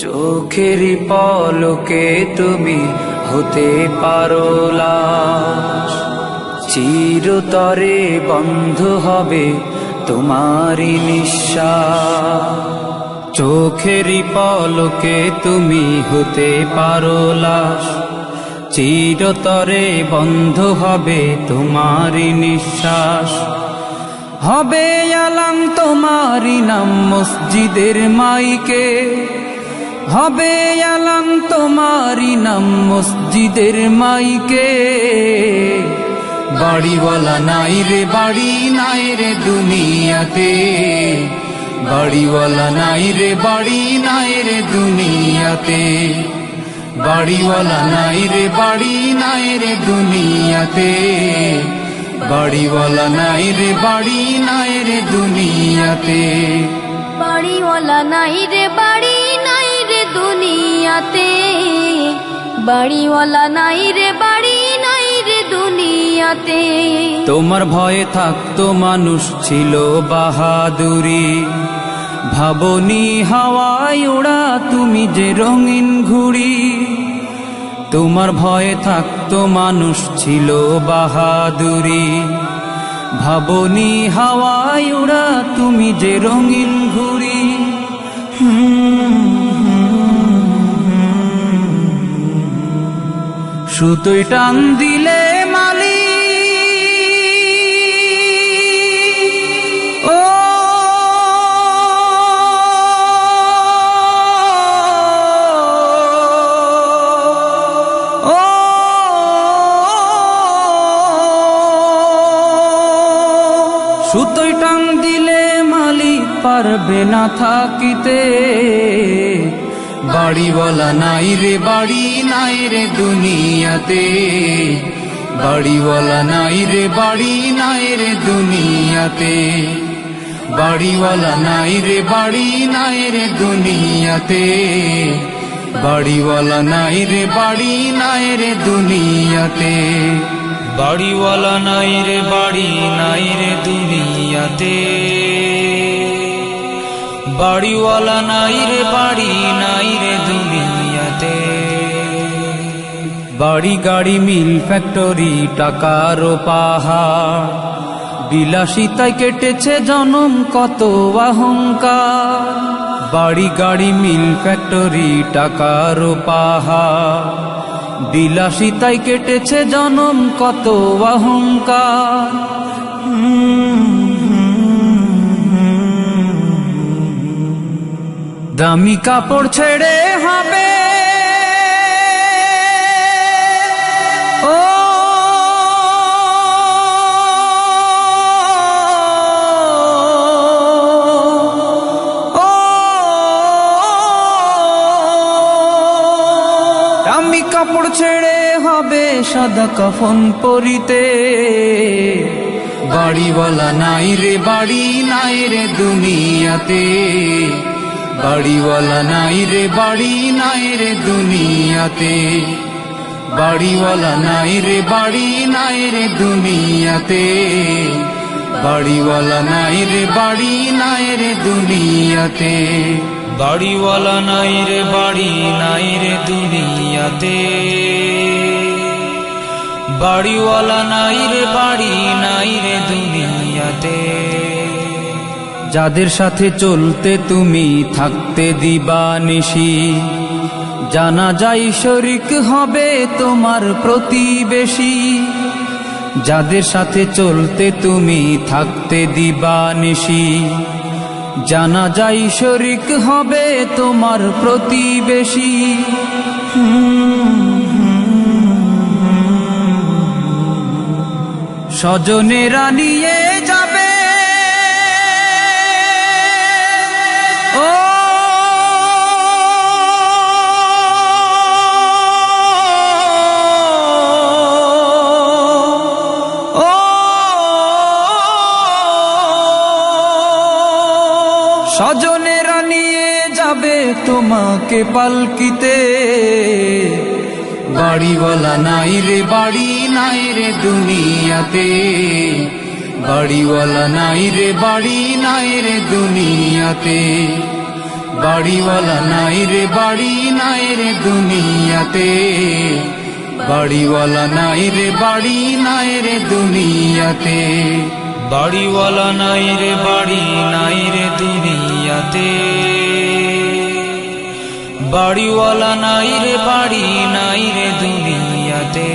চোখেরই পলকে তুমি হতে পারো লাশ, চিরতরে বন্ধ হবে তোমারই নিঃশ্বাস। চোখেরই পলকে তুমি হতে পারো লাশ, চিরতরে বন্ধ হবে তোমারই নিঃশ্বাস। হবে আলাম তোমারই নাম মসজিদের মাইকে, হবে আলাম তোমারই নাম মসজিদের মাইকে। বাড়িওয়ালা নাই রে বাড়ি নাই রে দুনিয়াতে, বাড়িওয়ালা নাই রে বাড়ি নাই রে দুনিয়াতে, বাড়িওয়ালা নাই রে বাড়ি নাই রে দুনিয়াতে, বাড়িওয়ালা নাই রে বাড়ি নাই রে দুনিয়াতে, বাড়িওয়ালা নাই রে বাড়ি নাই রে দুনিয়াতে, বাড়িওয়ালা নাই রে বাড়ি নাই রে দুনিয়াতে। তোমার ভয়ে থাকতো মানুষ ছিল বাহাদুরি, ভাবনি হাওয়ায় ওড়া তুমি যে রঙিন ঘুড়ি। তোমার ভয়ে থাকতো মানুষ ছিল বাহাদুরি, ভাবনি হাওয়ায় ওড়া তুমি যে রঙিন ঘুড়ি। সুতোয় টান দিলে মালি ও সুতোয় টান দিলে মালি পারবে না থাকিতে। বাড়িওয়ালা নাই রে বাড়ি নাই রে দুনিয়াতে, বাড়িওয়ালা নাই রে বাড়ি নাই রে দুনিয়াতে, বাড়িওয়ালা নাই রে বাড়ি নাই রে দুনিয়াতে, বাড়িওয়ালা নাই রে বাড়ি নাই রে দুনিয়াতে, বাড়িওয়ালা নাই রে বাড়ি নাই রে দুনিয়াতে, বাড়িওয়ালা নাই রে বাড়ি নাই রে দুনিয়াতে। বাড়ি গাড়ি মিল ফ্যাক্টরি টাকার পাহাড়, বিলাসিতায় কেটেছে জনম কত অহংকার। বাড়ি গাড়ি মিল ফ্যাক্টরি টাকার পাহাড়, বিলাসিতায় কেটেছে জনম কত অহংকার। দামি কাপড় ছেড়ে হবে ও দামি কাপড় ছেড়ে হবে সাদা কাফন পরিতে। বাড়িওয়ালা নাই রে বাড়ি নাই রে দুনিয়াতে, বাড়িওয়ালা নাই রে বাড়ি নাই রে দুনিয়াতে, বাড়িওয়ালা নাই রে বাড়ি নাই রে দুনিয়াতে, বাড়িওয়ালা নাই রে বাড়ি নাই রে দুনিয়াতে, বাড়িওয়ালা নাই রে বাড়ি নাই রে দুনিয়াতে, বাড়িওয়ালা নাই রে বাড়ি নাই রে দুনিয়াতে। যাদের সাথে চলতে তুমি থাকতে দিবানিশি, জানা যায় শরিক হবে তোমার প্রতিবেশী। যাদের সাথে চলতে তুমি থাকতে দিবানিশি, জানা যায় শরিক হবে তোমার প্রতিবেশী। স্বজনেরা নিয়ে যাবে স্বজনেরা নিয়ে যাবে তোমাকে পালকিতে, বাড়িওয়ালা নাই রে বাড়ি নাই রে দুনিয়াতে, বাড়িওয়ালা নাই রে বাড়ি নাই রে দুনিয়াতে, বাড়িওয়ালা নাই রে বাড়ি নাই রে দুনিয়াতে, বাড়িওয়ালা নাই রে বাড়ি নাই রে দুনিয়াতে, বাড়িওয়ালা নাই রে বাড়ি নাই রে দুনিয়াতে, বাড়িওয়ালা নাই রে বাড়ি নাই রে দুনিয়াতে।